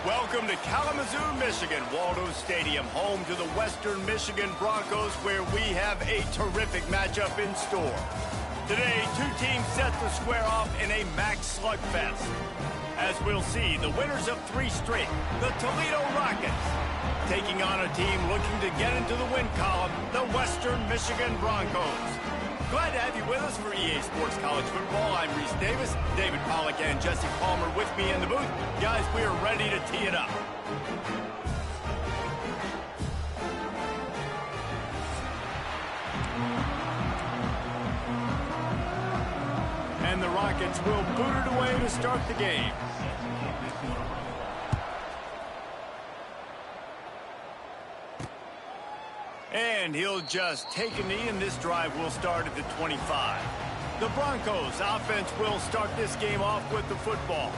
Welcome to Kalamazoo, Michigan, Waldo Stadium, home to the Western Michigan Broncos, where we have a terrific matchup in store. Today, two teams set to square off in a max slugfest. As we'll see, the winners of 3 straight, the Toledo Rockets, taking on a team looking to get into the win column, the Western Michigan Broncos. Glad to have you with us for EA Sports College Football. I'm Reese Davis, David Pollack and Jesse Palmer with me in the booth. Guys, we are ready to tee it up. And the Rockets will boot it away to start the game. And he'll just take a knee, and this drive will start at the 25. The Broncos offense will start this game off with the football.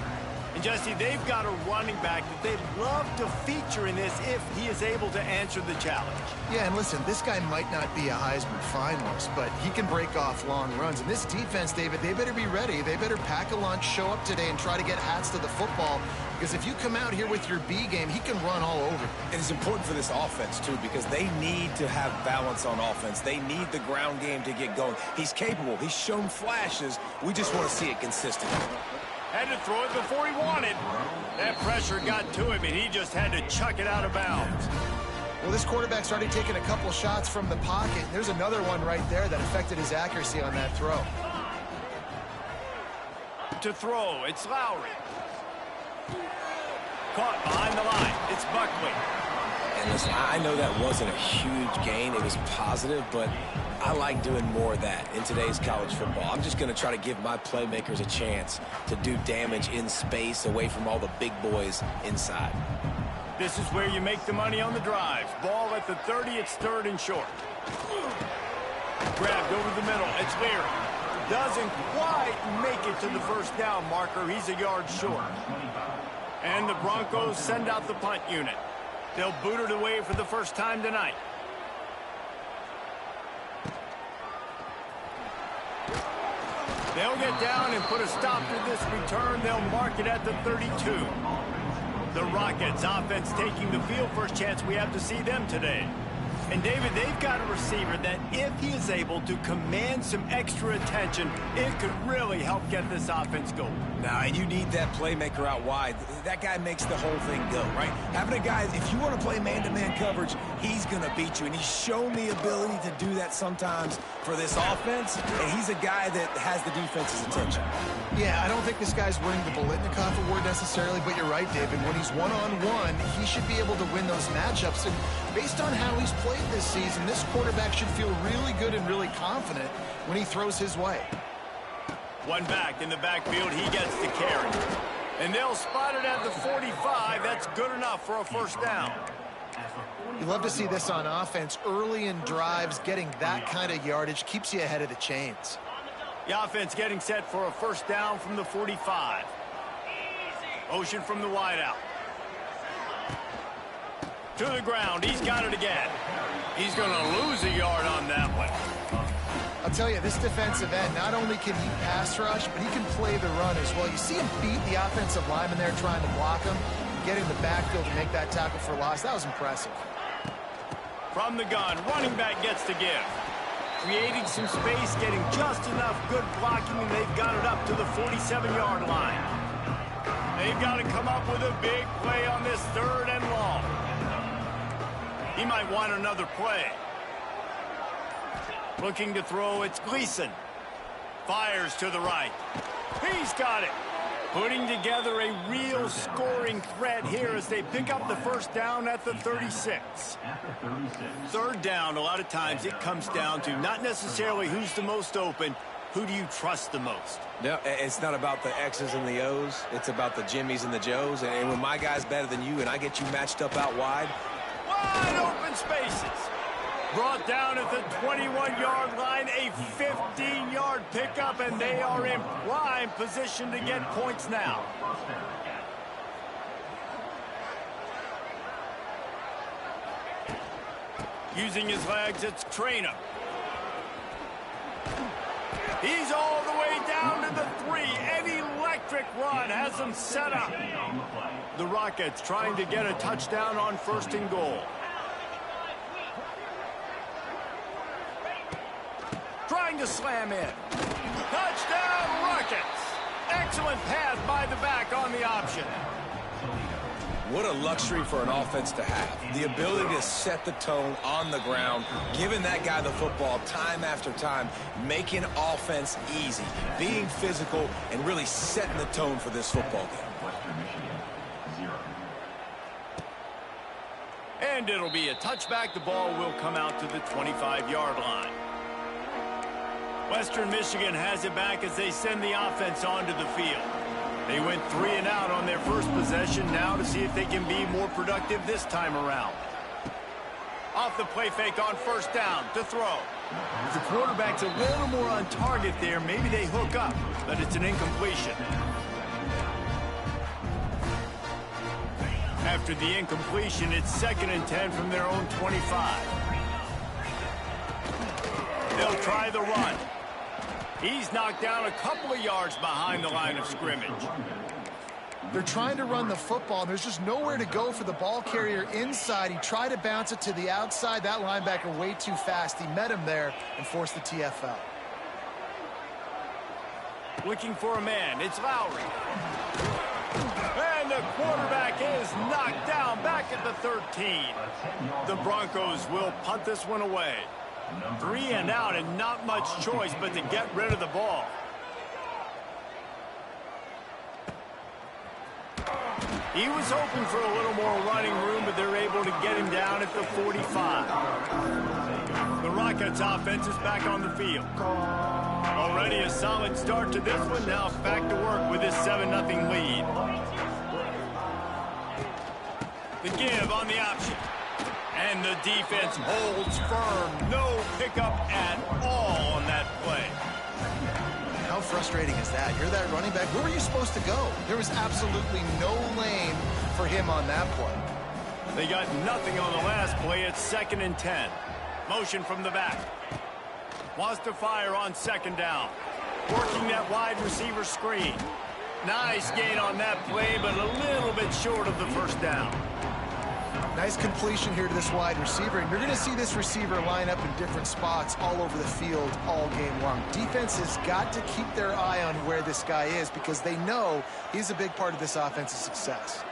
And Jesse, they've got a running back that they'd love to feature in this if he is able to answer the challenge. Yeah, and listen, this guy might not be a Heisman finalist, but he can break off long runs. And this defense, David, they better be ready. They better pack a lunch, show up today, and try to get hats to the football. Because if you come out here with your B game, he can run all over. And it's important for this offense, too, because they need to have balance on offense. They need the ground game to get going. He's capable. He's shown flashes. We just want to see it consistently. Had to throw it before he wanted. That pressure got to him, and he just had to chuck it out of bounds. Well, this quarterback's already taken a couple shots from the pocket. There's another one right there that affected his accuracy on that throw. To throw, it's Lowry. Caught behind the line. It's Buckley. And listen, I know that wasn't a huge gain. It was positive, but I like doing more of that in today's college football. I'm just going to try to give my playmakers a chance to do damage in space away from all the big boys inside. This is where you make the money on the drives. Ball at the 30, it's 3rd and short. Grabbed over the middle, it's Leary. Doesn't quite make it to the first down marker. He's a yard short. And the Broncos send out the punt unit. They'll boot it away for the first time tonight. They'll get down and put a stop to this return. They'll mark it at the 32. The Rockets offense taking the field. First chance we have to see them today. And David, they've got a receiver that if he is able to command some extra attention, it could really help get this offense going. Now, and you need that playmaker out wide. That guy makes the whole thing go, right? Having a guy, if you want to play man-to-man coverage, he's going to beat you. And he's shown the ability to do that sometimes for this offense. And he's a guy that has the defense's attention. Yeah, I don't think this guy's winning the Biletnikoff Award necessarily, but you're right, David. When he's one-on-one, he should be able to win those matchups. And based on how he's played this season, this quarterback should feel really good and really confident when he throws his way. One back in the backfield, he gets the carry. And they'll spot it at the 45. That's good enough for a first down. You love to see this on offense. Early in drives, getting that kind of yardage keeps you ahead of the chains. The offense getting set for a first down from the 45. Ocean from the wideout. To the ground. He's got it again. He's going to lose a yard on that one. I'll tell you, this defensive end, not only can he pass rush, but he can play the run as well. You see him beat the offensive lineman there trying to block him, getting the backfield to make that tackle for loss. That was impressive. From the gun, running back gets to give. Creating some space, getting just enough good blocking, and they've got it up to the 47-yard line. They've got to come up with a big play on this 3rd and long. He might want another play. Looking to throw, it's Gleason. Fires to the right. He's got it. Putting together a real scoring threat here as they pick up the first down at the 36. 3rd down, a lot of times it comes down to not necessarily who's the most open, who do you trust the most? No, it's not about the X's and the O's. It's about the Jimmys and the Joes. And when my guy's better than you and I get you matched up out wide. Wide open spaces. Brought down at the 21-yard line, a 15-yard pickup, and they are in prime position to get points now. Using his legs, it's Trainer. He's all the way down to the 3, and electric quick run has them set up. The Rockets trying to get a touchdown on 1st and goal. Trying to slam in. Touchdown, Rockets! Excellent pass by the back on the option. What a luxury for an offense to have. The ability to set the tone on the ground, giving that guy the football time after time, making offense easy, being physical, and really setting the tone for this football game. And it'll be a touchback. The ball will come out to the 25-yard line. Western Michigan has it back as they send the offense onto the field. They went 3 and out on their first possession, now to see if they can be more productive this time around. Off the play fake on 1st down to throw. The quarterback's a little more on target there. Maybe they hook up, but it's an incompletion. After the incompletion, it's 2nd and 10 from their own 25. They'll try the run. He's knocked down a couple of yards behind the line of scrimmage. They're trying to run the football, and there's just nowhere to go for the ball carrier inside. He tried to bounce it to the outside. That linebacker way too fast. He met him there and forced the TFL. Looking for a man. It's Lowry. And the quarterback is knocked down back at the 13. The Broncos will punt this one away. 3 and out and not much choice but to get rid of the ball. He was hoping for a little more running room, but they're able to get him down at the 45. The Rockets offense is back on the field. Already a solid start to this one. Now back to work with his 7-0 lead. The give on the option. And the defense holds firm. No pickup at all on that play. How frustrating is that? You're that running back. Where were you supposed to go? There was absolutely no lane for him on that play. They got nothing on the last play. It's 2nd and 10. Motion from the back. Wants to fire on 2nd down. Working that wide receiver screen. Nice gain on that play, but a little bit short of the 1st down. Nice completion here to this wide receiver, and you're going to see this receiver line up in different spots all over the field all game long. Defense has got to keep their eye on where this guy is because they know he's a big part of this offense's success.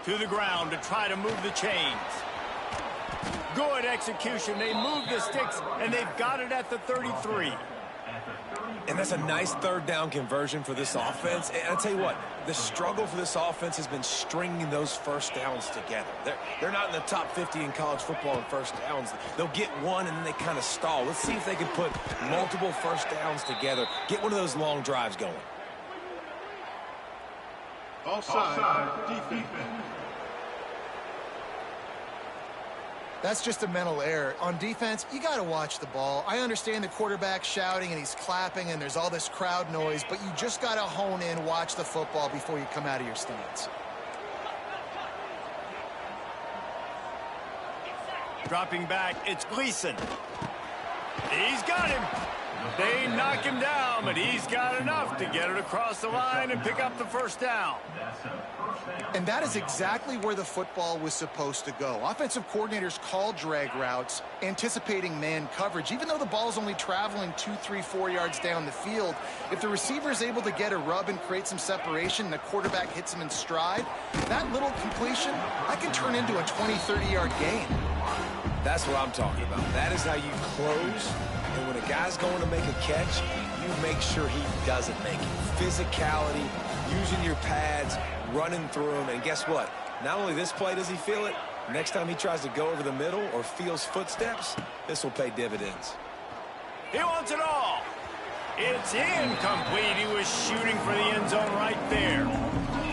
To the ground to try to move the chains. Good execution. They move the sticks, and they've got it at the 33. And that's a nice 3rd down conversion for this offense. And I'll tell you what, the struggle for this offense has been stringing those 1st downs together. They're not in the top 50 in college football in 1st downs. They'll get one and then they kind of stall. Let's see if they can put multiple 1st downs together, get one of those long drives going. Offside defense. That's just a mental error. On defense, you got to watch the ball. I understand the quarterback shouting and he's clapping and there's all this crowd noise, but you just got to hone in, watch the football before you come out of your stance. Dropping back, it's Gleason. He's got him. They knock him down, but he's got enough to get it across the line and pick up the 1st down. And that is exactly where the football was supposed to go. Offensive coordinators call drag routes, anticipating man coverage. Even though the ball's only traveling 2, 3, 4 yards down the field, if the receiver is able to get a rub and create some separation and the quarterback hits him in stride, that little completion, that can turn into a 20, 30-yard gain. That's what I'm talking about. That is how you close. And when a guy's going to make a catch, you make sure he doesn't make it. Physicality, using your pads, running through him. And guess what? Not only this play does he feel it, next time he tries to go over the middle or feels footsteps, this will pay dividends. He wants it all. It's incomplete. He was shooting for the end zone right there.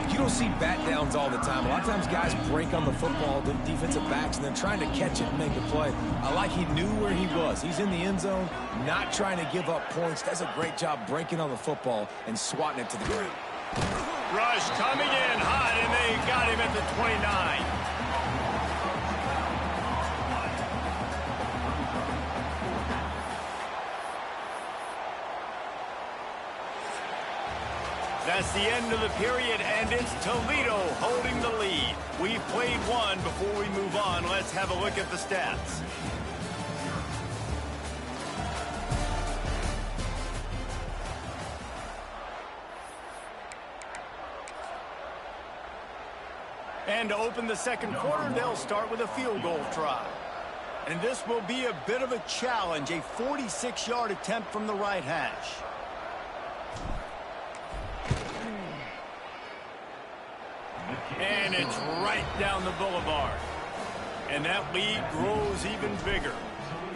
You don't see bat downs all the time. A lot of times guys break on the football, the defensive backs, and then trying to catch it and make a play. I like he knew where he was. He's in the end zone, not trying to give up points. Does a great job breaking on the football and swatting it to the ground. Rush coming in hot, and they got him at the 29. That's the end of the period, and it's Toledo holding the lead. We've played one. Before we move on, let's have a look at the stats. And to open the second quarter, they'll start with a field goal try. And this will be a bit of a challenge, a 46-yard attempt from the right hash. And it's right down the boulevard. And that lead grows even bigger.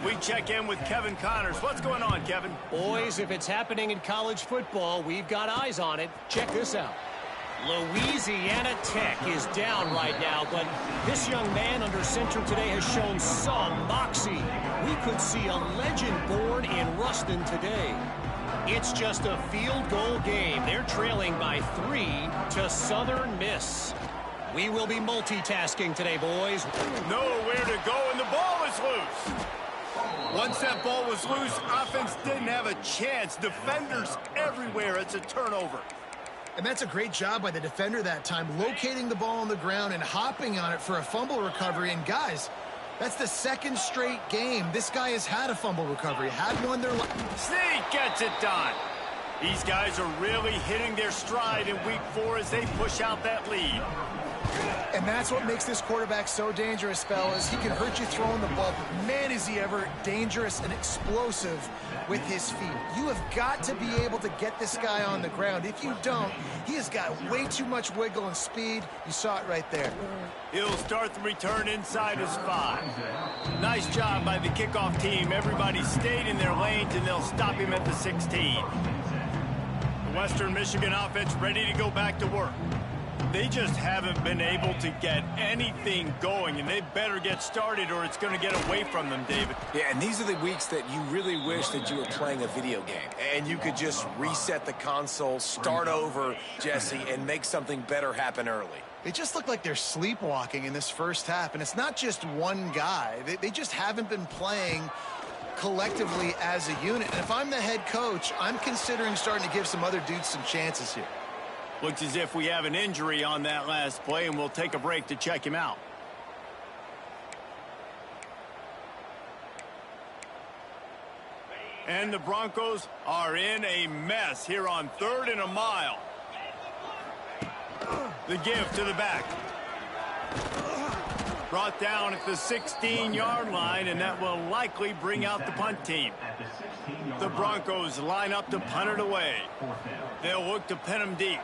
We check in with Kevin Connors. What's going on, Kevin? Boys, if it's happening in college football, we've got eyes on it. Check this out. Louisiana Tech is down right now, but this young man under center today has shown some moxie. We could see a legend born in Ruston today. It's just a field goal game. They're trailing by 3 to Southern Miss. We will be multitasking today, boys. Nowhere to go, and the ball is loose. Once that ball was loose, offense didn't have a chance. Defenders everywhere. It's a turnover. And that's a great job by the defender that time, locating the ball on the ground and hopping on it for a fumble recovery. And guys, that's the second straight game this guy has had a fumble recovery. Had one there. Sneak gets it done. These guys are really hitting their stride in week 4 as they push out that lead. And that's what makes this quarterback so dangerous, fellas. He can hurt you throwing the ball, but man, is he ever dangerous and explosive with his feet. You have got to be able to get this guy on the ground. If you don't, he has got way too much wiggle and speed. You saw it right there. He'll start the return inside his 5. Nice job by the kickoff team. Everybody stayed in their lanes, and they'll stop him at the 16. The Western Michigan offense ready to go back to work. They just haven't been able to get anything going, and they better get started or it's going to get away from them, David. Yeah, and these are the weeks that you really wish that you were playing a video game and you could just reset the console, start over, Jesse, and make something better happen early. They just look like they're sleepwalking in this first half, and it's not just one guy. They just haven't been playing collectively as a unit. And if I'm the head coach, I'm considering starting to give some other dudes some chances here. Looks as if we have an injury on that last play, and we'll take a break to check him out. And the Broncos are in a mess here on 3rd and a mile. The give to the back. Brought down at the 16-yard line, and that will likely bring out the punt team. The Broncos line up to punt it away. They'll look to pin him deep.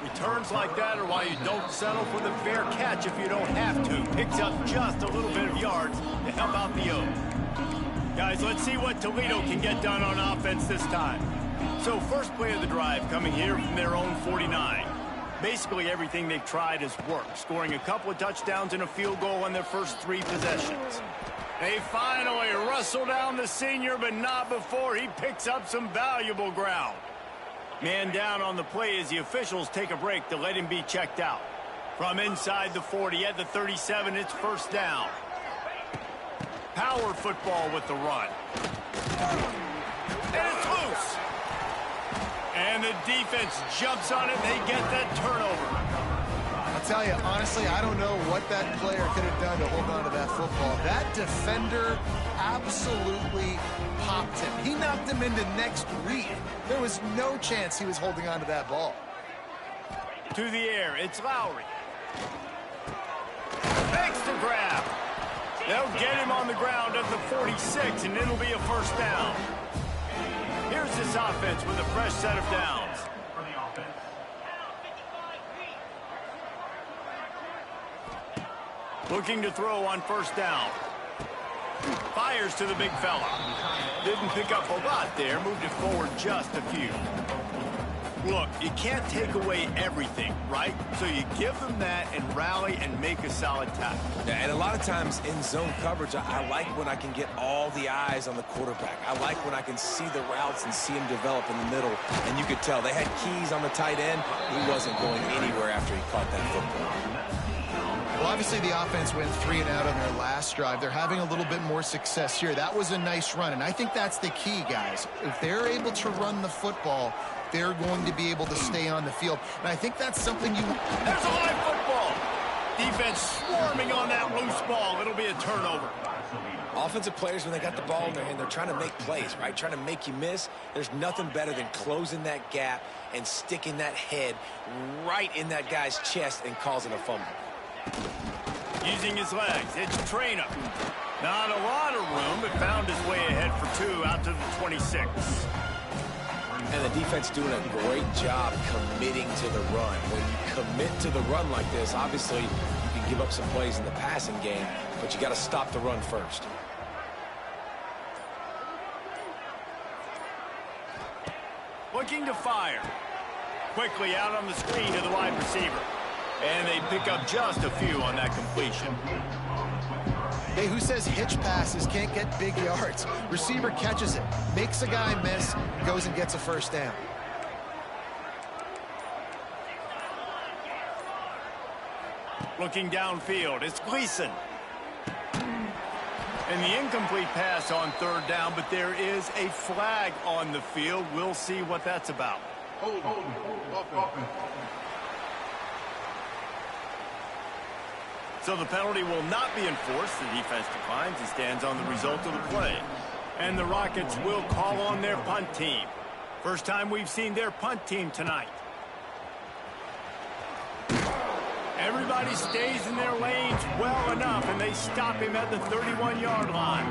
Returns like that are why you don't settle for the fair catch if you don't have to. Picks up just a little bit of yards to help out the O. Guys, let's see what Toledo can get done on offense this time. So first play of the drive coming here from their own 49. Basically everything they've tried has worked, scoring a couple of touchdowns and a field goal on their first 3 possessions. They finally wrestle down the senior, but not before he picks up some valuable ground. Man down on the play as the officials take a break to let him be checked out. From inside the 40 at the 37, it's first down. Power football with the run. And it's loose. And the defense jumps on it, and they get that turnover. I'll tell you, honestly, I don't know what that player could have done to hold on to that football. That defender absolutely popped him. He knocked him into next read. There was no chance he was holding on to that ball. To the air, it's Lowry. Makes the grab. They'll get him on the ground at the 46, and it'll be a first down. Here's this offense with a fresh set of downs. Looking to throw on first down. Fires to the big fella. Didn't pick up a lot there. Moved it forward just a few. Look, you can't take away everything, right? So you give them that and rally and make a solid tackle. Yeah, and a lot of times in zone coverage, I like when I can get all the eyes on the quarterback. I like when I can see the routes and see him develop in the middle. And you could tell they had keys on the tight end. He wasn't going anywhere after he caught that football. Well, I've Obviously, the offense went 3 and out on their last drive. They're having a little bit more success here. That was a nice run, and I think that's the key, guys. If they're able to run the football, they're going to be able to stay on the field. And I think that's something you... There's a live football. Defense swarming on that loose ball. It'll be a turnover. Offensive players, when they got the ball in their hand, they're trying to make plays, right? Trying to make you miss. There's nothing better than closing that gap and sticking that head right in that guy's chest and causing a fumble. Using his legs, it's Trainer. Not a lot of room, but found his way ahead for 2 out to the 26. And the defense doing a great job committing to the run. When you commit to the run like this, obviously you can give up some plays in the passing game, but you got to stop the run first. Looking to fire. Quickly out on the screen to the wide receiver. And they pick up just a few on that completion. Hey, who says hitch passes can't get big yards? Receiver catches it, makes a guy miss, goes and gets a first down. Looking downfield, it's Gleason. And the incomplete pass on 3rd down, but there is a flag on the field. We'll see what that's about. Hold. So the penalty will not be enforced. The defense declines and stands on the result of the play. And the Rockets will call on their punt team. First time we've seen their punt team tonight. Everybody stays in their lanes well enough, and they stop him at the 31-yard line.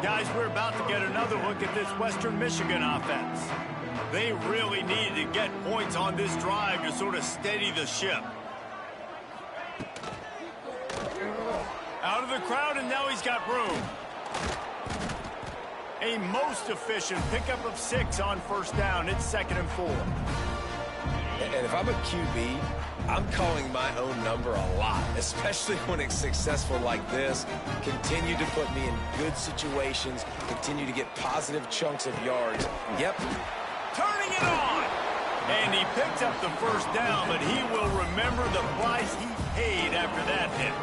Guys, we're about to get another look at this Western Michigan offense. They really needed to get points on this drive to sort of steady the ship. Out of the crowd, and now he's got room. A most efficient pickup of 6 on 1st down. It's 2nd and 4. And if I'm a QB, I'm calling my own number a lot, especially when it's successful like this. Continue to put me in good situations, continue to get positive chunks of yards. Yep. Turning it on. And he picked up the 1st down, but he will remember the price he paid after that hit.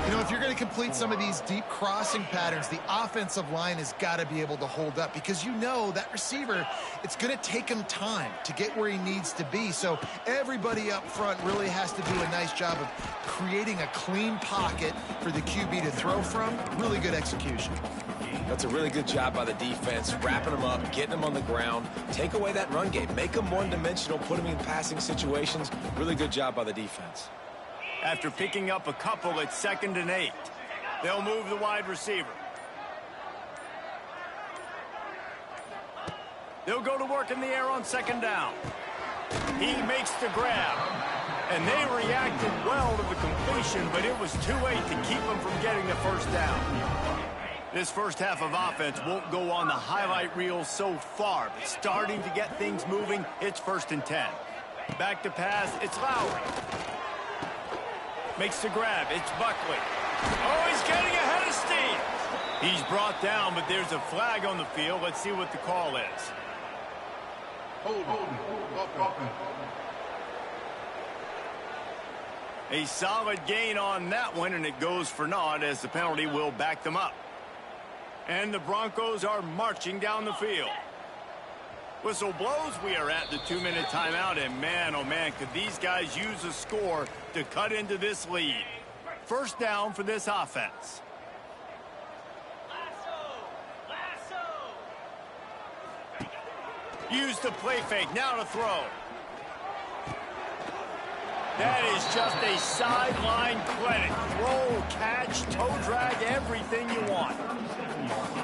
You know, if you're going to complete some of these deep crossing patterns, the offensive line has got to be able to hold up, because you know that receiver, it's going to take him time to get where he needs to be. So everybody up front really has to do a nice job of creating a clean pocket for the QB to throw from. Really good execution. That's a really good job by the defense, wrapping them up, getting them on the ground, take away that run game, make them one-dimensional, put them in passing situations. Really good job by the defense. After picking up a couple, it's 2nd and 8. They'll move the wide receiver. They'll go to work in the air on 2nd down. He makes the grab. And they reacted well to the completion, but it was too late to keep them from getting the 1st down. This first half of offense won't go on the highlight reel so far, but starting to get things moving, it's 1st and 10. Back to pass, it's Lowry. Makes the grab, it's Buckley. Oh, he's getting ahead of steam. He's brought down, but there's a flag on the field. Let's see what the call is. Hold. A solid gain on that one, and it goes for naught as the penalty will back them up. And the Broncos are marching down the field. Whistle blows, we are at the 2-minute timeout, and man, oh man, could these guys use a score to cut into this lead. 1st down for this offense. Use the play fake, now to throw. That is just a sideline credit. Throw, catch, toe drag, everything you want.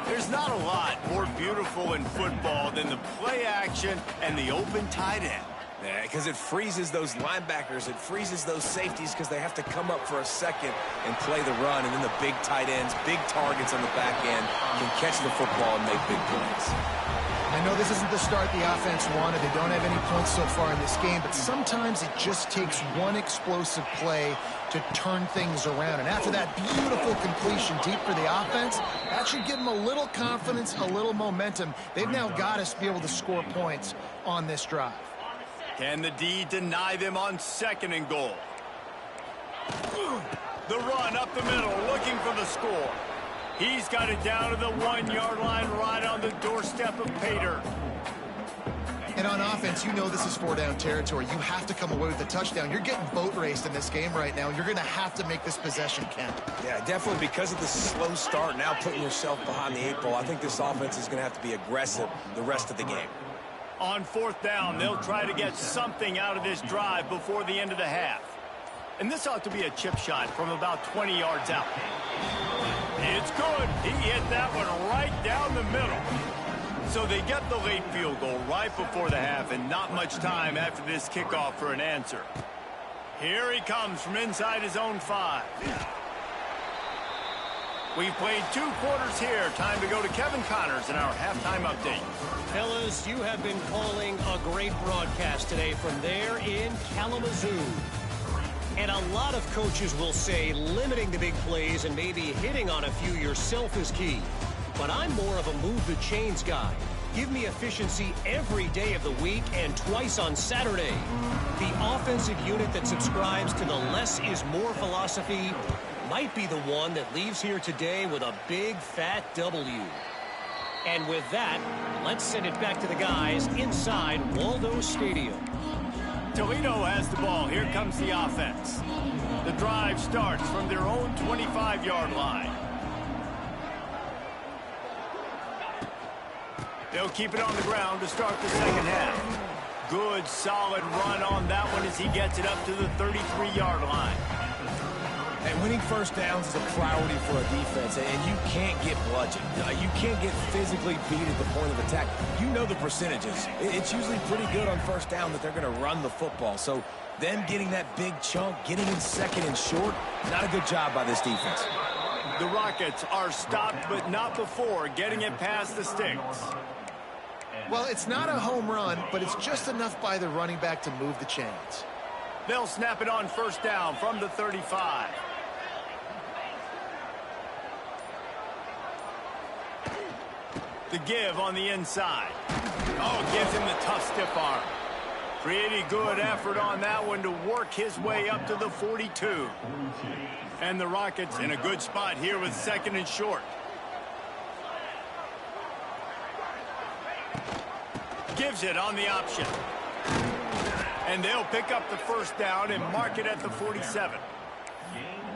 There's not a lot more beautiful in football than the play action and the open tight end. Yeah, because it freezes those linebackers. It freezes those safeties because they have to come up for a second and play the run. And then the big tight ends, big targets on the back end can catch the football and make big plays. I know this isn't the start the offense wanted. They don't have any points so far in this game, but sometimes it just takes one explosive play to turn things around. And after that beautiful completion deep for the offense, that should give them a little confidence, a little momentum. They've now got us to be able to score points on this drive. Can the D deny them on 2nd and goal? The run up the middle, looking for the score. He's got it down to the 1-yard line, right on the doorstep of Pater. And on offense, you know this is 4-down territory. You have to come away with a touchdown. You're getting boat raced in this game right now. You're going to have to make this possession count. Yeah, definitely because of the slow start, now putting yourself behind the 8 ball. I think this offense is going to have to be aggressive the rest of the game. On 4th down, they'll try to get something out of this drive before the end of the half. And this ought to be a chip shot from about 20 yards out. It's good. He hit that one right down the middle. So they get the late field goal right before the half, and not much time after this kickoff for an answer. Here he comes from inside his own 5. We've played 2 quarters here. Time to go to Kevin Connors in our halftime update. Fellas, you have been calling a great broadcast today from there in Kalamazoo. And a lot of coaches will say limiting the big plays and maybe hitting on a few yourself is key. But I'm more of a move the chains guy. Give me efficiency every day of the week and twice on Saturday. The offensive unit that subscribes to the less is more philosophy might be the one that leaves here today with a big fat W. And with that, let's send it back to the guys inside Waldo Stadium. Toledo has the ball. Here comes the offense. The drive starts from their own 25-yard line. They'll keep it on the ground to start the second half. Good, solid run on that one as he gets it up to the 33-yard line. And winning first downs is a priority for a defense, and you can't get bludgeoned. You can't get physically beat at the point of attack. You know the percentages. It's usually pretty good on first down that they're going to run the football. So them getting that big chunk, getting in second and short, not a good job by this defense. The Rockets are stopped, but not before getting it past the sticks. Well, it's not a home run, but it's just enough by the running back to move the chains. They'll snap it on first down from the 35. The give on the inside. Oh, gives him the tough stiff arm. Pretty good effort on that one to work his way up to the 42. And the Rockets in a good spot here with second and short. Gives it on the option. And they'll pick up the first down and mark it at the 47.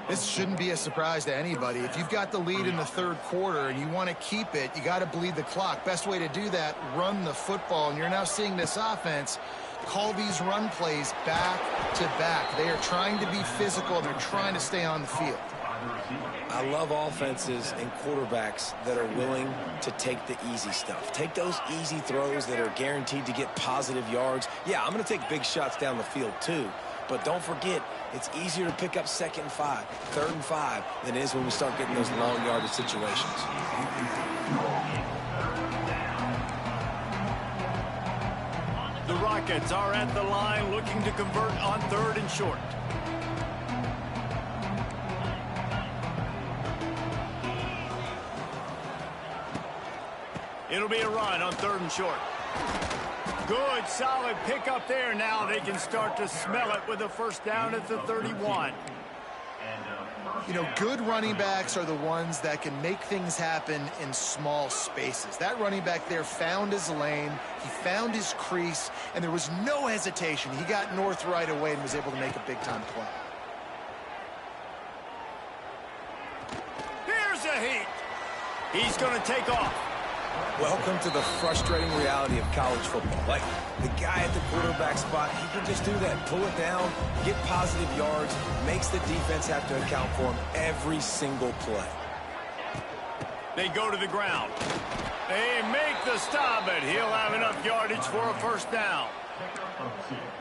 This shouldn't be a surprise to anybody. If you've got the lead in the third quarter and you want to keep it, you got to bleed the clock. Best way to do that, run the football. And you're now seeing this offense call these run plays back to back. They are trying to be physical, and they're trying to stay on the field. I love offenses and quarterbacks that are willing to take the easy stuff. Take those easy throws that are guaranteed to get positive yards. Yeah, I'm going to take big shots down the field too. But don't forget, it's easier to pick up second and 5, third and 5 than it is when we start getting those long yardage situations. The Rockets are at the line looking to convert on third and short. It'll be a run on third and short. Good, solid pickup there. Now they can start to smell it with a first down at the 31. You know, good running backs are the ones that can make things happen in small spaces. That running back there found his lane, he found his crease, and there was no hesitation. He got north right away and was able to make a big-time play. Here's a heat. He's going to take off. Welcome to the frustrating reality of college football. Like, the guy at the quarterback spot, he can just do that. Pull it down, get positive yards, makes the defense have to account for him every single play. They go to the ground. They make the stop, but he'll have enough yardage for a first down.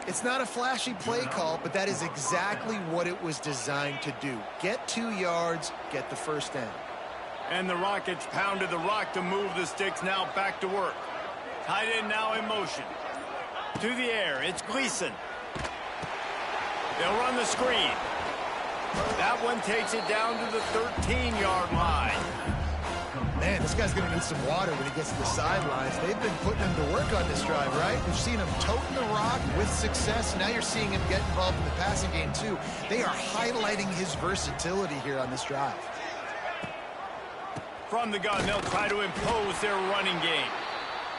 It's not a flashy play call, but that is exactly what it was designed to do. Get 2 yards, get the first down. And the Rockets pounded the rock to move the sticks. Now back to work. Tight end now in motion. To the air, it's Gleason. They'll run the screen. That one takes it down to the 13-yard line. Man, this guy's going to need some water when he gets to the sidelines. They've been putting him to work on this drive, right? We've seen him toting the rock with success. Now you're seeing him get involved in the passing game, too. They are highlighting his versatility here on this drive. From the gun, they'll try to impose their running game.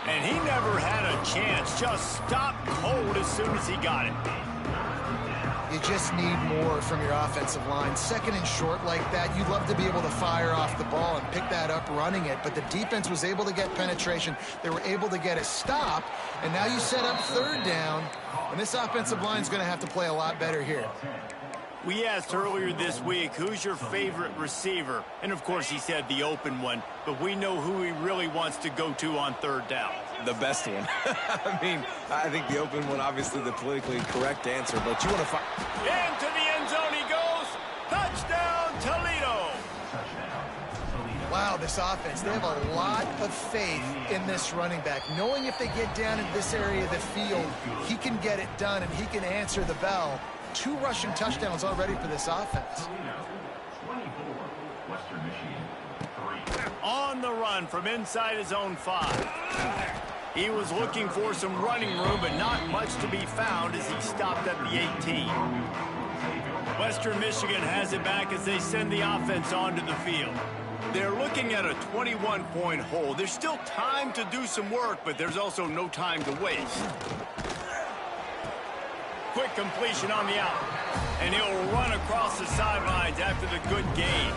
And he never had a chance. Just stopped cold as soon as he got it. You just need more from your offensive line. Second and short like that, you'd love to be able to fire off the ball and pick that up running it. But the defense was able to get penetration. They were able to get a stop. And now you set up third down. And this offensive line is going to have to play a lot better here. We asked earlier this week, who's your favorite receiver? And, of course, he said the open one. But we know who he really wants to go to on third down. The best one. I mean, I think the open one, obviously the politically correct answer, but you want to find... Into the end zone he goes. Touchdown, Toledo. Wow, this offense, they have a lot of faith in this running back. Knowing if they get down in this area of the field, he can get it done and he can answer the bell. 2 rushing touchdowns already for this offense. On the run from inside his own 5. He was looking for some running room, but not much to be found as he stopped at the 18. Western Michigan has it back as they send the offense onto the field. They're looking at a 21-point hole. There's still time to do some work, but there's also no time to waste. Quick completion on the out. And he'll run across the sidelines after the good gain.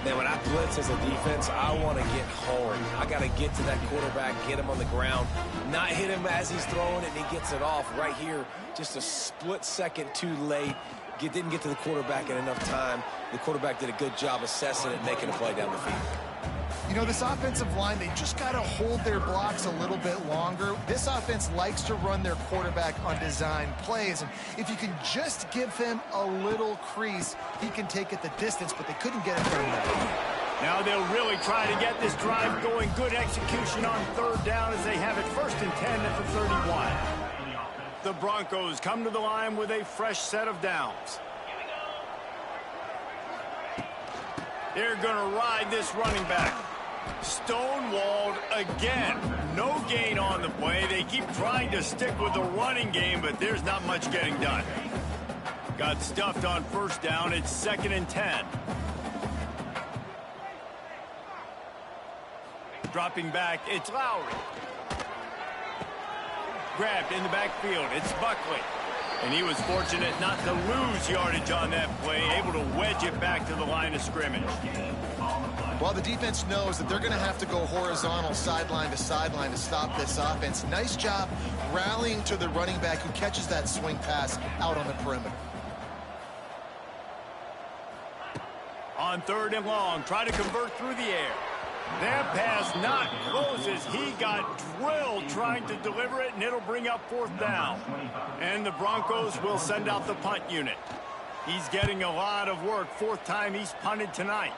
Man, when I blitz as a defense, I want to get home. I got to get to that quarterback, get him on the ground, not hit him as he's throwing it, and he gets it off right here. Just a split second too late. Didn't get to the quarterback in enough time. The quarterback did a good job assessing it and making a play down the field. You know, this offensive line, they just got to hold their blocks a little bit longer. This offense likes to run their quarterback on design plays. And if you can just give him a little crease, he can take it the distance, but they couldn't get it from that. Now they'll really try to get this drive going. Good execution on third down as they have it 1st and 10 at the 31. The Broncos come to the line with a fresh set of downs. They're going to ride this running back. Stonewalled again. No gain on the play. They keep trying to stick with the running game, but there's not much getting done. Got stuffed on 1st down. It's 2nd and 10. Dropping back, it's Lowry. Grabbed in the backfield, it's Buckley. And he was fortunate not to lose yardage on that play, able to wedge it back to the line of scrimmage. Well, the defense knows that they're going to have to go horizontal sideline to stop this offense. Nice job rallying to the running back who catches that swing pass out on the perimeter. On 3rd and long, try to convert through the air. That pass not close as he got drilled trying to deliver it, and it'll bring up 4th down. And the Broncos will send out the punt unit. He's getting a lot of work. 4th time he's punted tonight.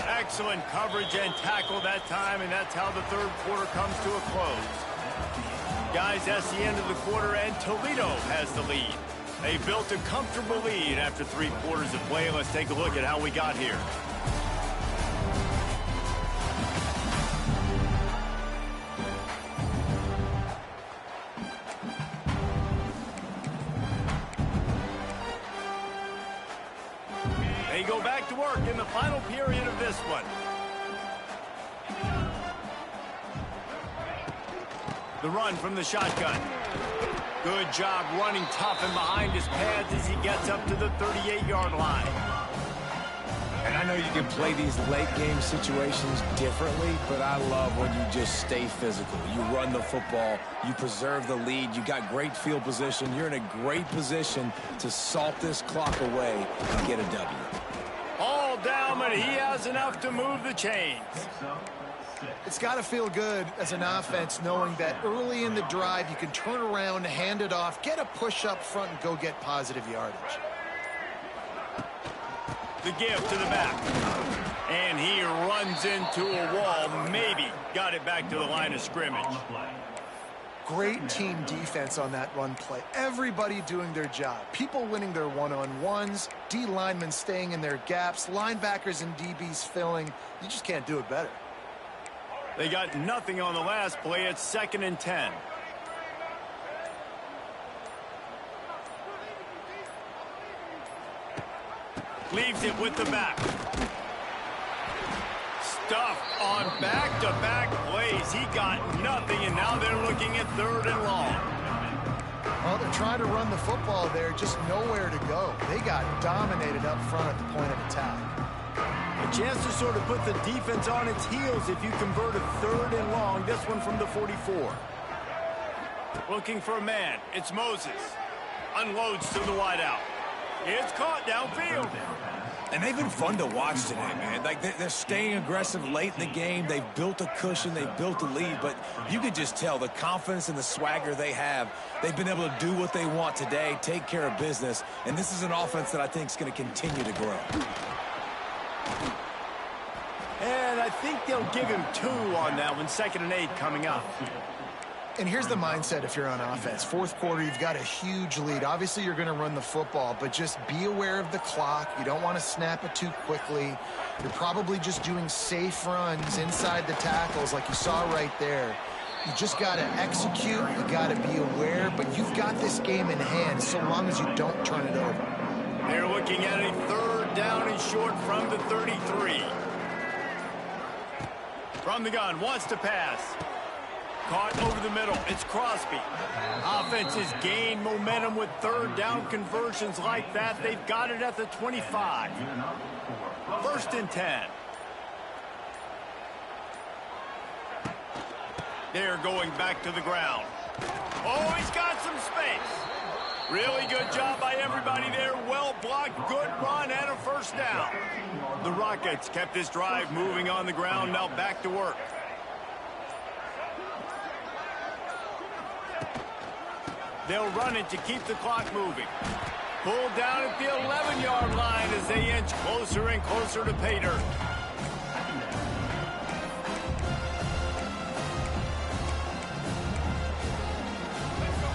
Excellent coverage and tackle that time, and that's how the 3rd quarter comes to a close. Guys, that's the end of the quarter, and Toledo has the lead. They built a comfortable lead after 3 quarters of play. Let's take a look at how we got here. They go back to work in the final period of this one. The run from the shotgun. Good job running tough and behind his pads as he gets up to the 38-yard line. And I know you can play these late-game situations differently, but I love when you just stay physical. You run the football, you preserve the lead, you got great field position. You're in a great position to salt this clock away and get a W. All down, but he has enough to move the chains. It's got to feel good as an offense knowing that early in the drive you can turn around, hand it off, get a push up front, and go get positive yardage. The give to the back. And he runs into a wall. Maybe got it back to the line of scrimmage. Great team defense on that run play. Everybody doing their job. People winning their one-on-ones, D linemen staying in their gaps, linebackers and DBs filling. You just can't do it better. They got nothing on the last play. It's 2nd and 10. Leaves it with the back. Stuffed on back-to-back plays. He got nothing, and now they're looking at 3rd and long. Well, they're trying to run the football there, just nowhere to go. They got dominated up front at the point of attack. A chance to sort of put the defense on its heels if you convert a 3rd and long. This one from the 44. Looking for a man. It's Moses. Unloads to the wideout. It's caught downfield. And they've been fun to watch today, man. Like, they're staying aggressive late in the game. They've built a cushion. They've built a lead. But you could just tell the confidence and the swagger they have. They've been able to do what they want today, take care of business. And this is an offense that I think is going to continue to grow. And I think they'll give him 2 on that one. 2nd and 8 coming up. And here's the mindset if you're on offense. 4th quarter, you've got a huge lead. Obviously, you're going to run the football, but just be aware of the clock. You don't want to snap it too quickly. You're probably just doing safe runs inside the tackles like you saw right there. You just got to execute. You got to be aware, but you've got this game in hand so long as you don't turn it over. They're looking at a 3rd down and short from the 33. From the gun, wants to pass. Caught over the middle. It's Crosby. Offenses gain momentum with 3rd down conversions like that. They've got it at the 25. 1st and 10. They're going back to the ground. Oh, he's got some space. Really good job by everybody there. Well blocked, good run, and a 1st down. The Rockets kept this drive moving on the ground. Now back to work. They'll run it to keep the clock moving. Pulled down at the 11-yard line as they inch closer and closer to pay dirt.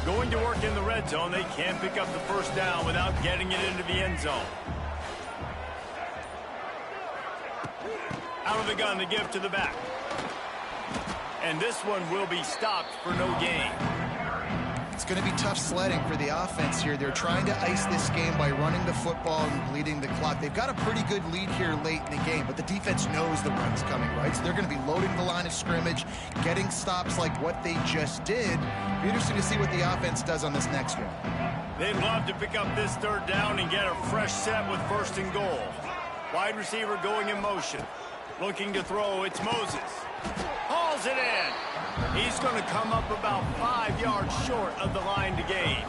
Going to work in the red zone. They can't pick up the 1st down without getting it into the end zone. Out of the gun, the give to the back. And this one will be stopped for no gain. It's going to be tough sledding for the offense here. They're trying to ice this game by running the football and bleeding the clock. They've got a pretty good lead here late in the game, but the defense knows the run's coming, right? So they're going to be loading the line of scrimmage, getting stops like what they just did. It'll be interesting to see what the offense does on this next one. They'd love to pick up this 3rd down and get a fresh set with 1st and goal. Wide receiver going in motion. Looking to throw, it's Moses. Hauls it in. He's going to come up about 5 yards short of the line to gain.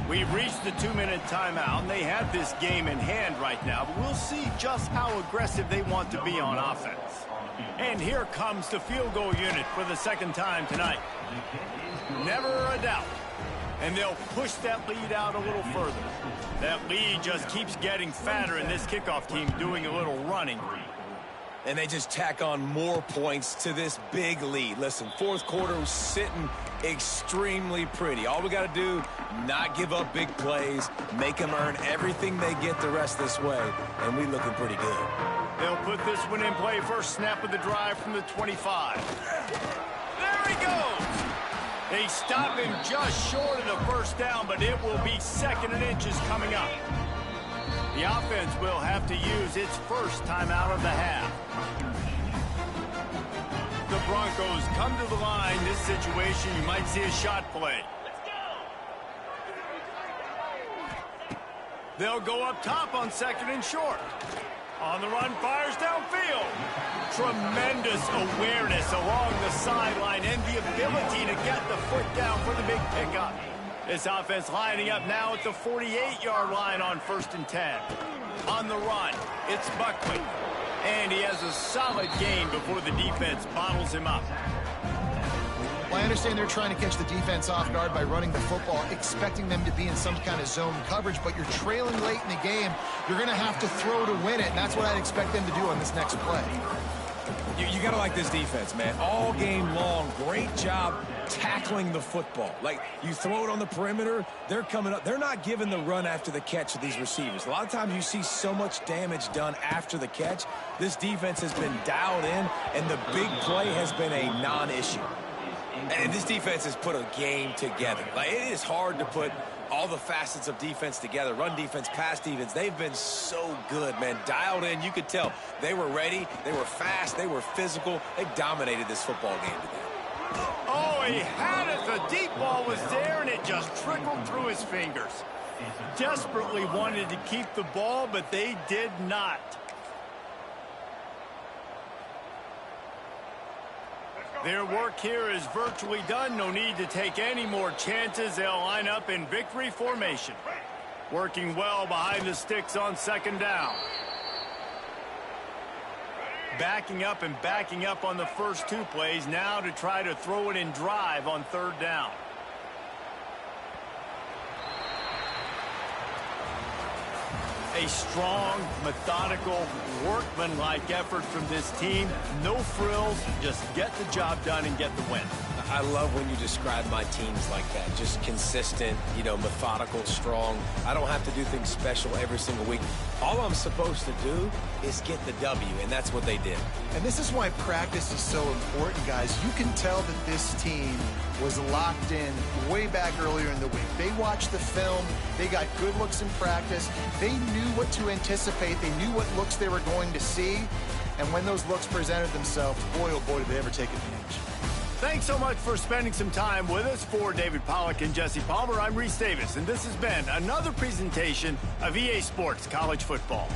We've reached the 2-minute timeout, and they have this game in hand right now, but we'll see just how aggressive they want to be on offense. And here comes the field goal unit for the 2nd time tonight. Never a doubt. And they'll push that lead out a little further. That lead just keeps getting fatter, and this kickoff team doing a little running. And they just tack on more points to this big lead. Listen, 4th quarter was sitting extremely pretty. All we got to do, not give up big plays, make them earn everything they get the rest this way, and we looking pretty good. They'll put this one in play. First snap of the drive from the 25. There he goes. They stop him just short of the 1st down, but it will be 2nd and inches coming up. The offense will have to use its 1st timeout of the half. The Broncos come to the line. This situation, you might see a shot play. They'll go up top on 2nd and short. On the run, fires downfield. Tremendous awareness along the sideline and the ability to get the foot down for the big pickup. This offense lining up now at the 48-yard line on 1st and 10. On the run, it's Buckley. And he has a solid gain before the defense bottles him up. Well, I understand they're trying to catch the defense off guard by running the football, expecting them to be in some kind of zone coverage, but you're trailing late in the game. You're going to have to throw to win it, and that's what I'd expect them to do on this next play. You got to like this defense, man. All game long, great job tackling the football. Like, you throw it on the perimeter, they're coming up. They're not giving the run after the catch to these receivers. A lot of times you see so much damage done after the catch. This defense has been dialed in, and the big play has been a non-issue. And this defense has put a game together. Like, it is hard to put all the facets of defense together. Run defense, pass defense. They've been so good, man. Dialed in. You could tell they were ready. They were fast. They were physical. They dominated this football game today. Oh, he had it. The deep ball was there, and it just trickled through his fingers. Desperately wanted to keep the ball, but they did not. Their work here is virtually done. No need to take any more chances. They'll line up in victory formation. Working well behind the sticks on 2nd down. Backing up and backing up on the first 2 plays now to try to throw it in drive on 3rd down. A strong, methodical, workmanlike effort from this team. No frills, just get the job done and get the win. I love when you describe my teams like that. Just consistent, you know, methodical, strong. I don't have to do things special every single week. All I'm supposed to do is get the W, and that's what they did. And this is why practice is so important, guys. You can tell that this team was locked in way back earlier in the week. They watched the film. They got good looks in practice. They knew what to anticipate. They knew what looks they were going to see. And when those looks presented themselves, boy, oh boy, did they ever take advantage. Thanks so much for spending some time with us. For David Pollack and Jesse Palmer, I'm Reese Davis, and this has been another presentation of EA Sports College Football.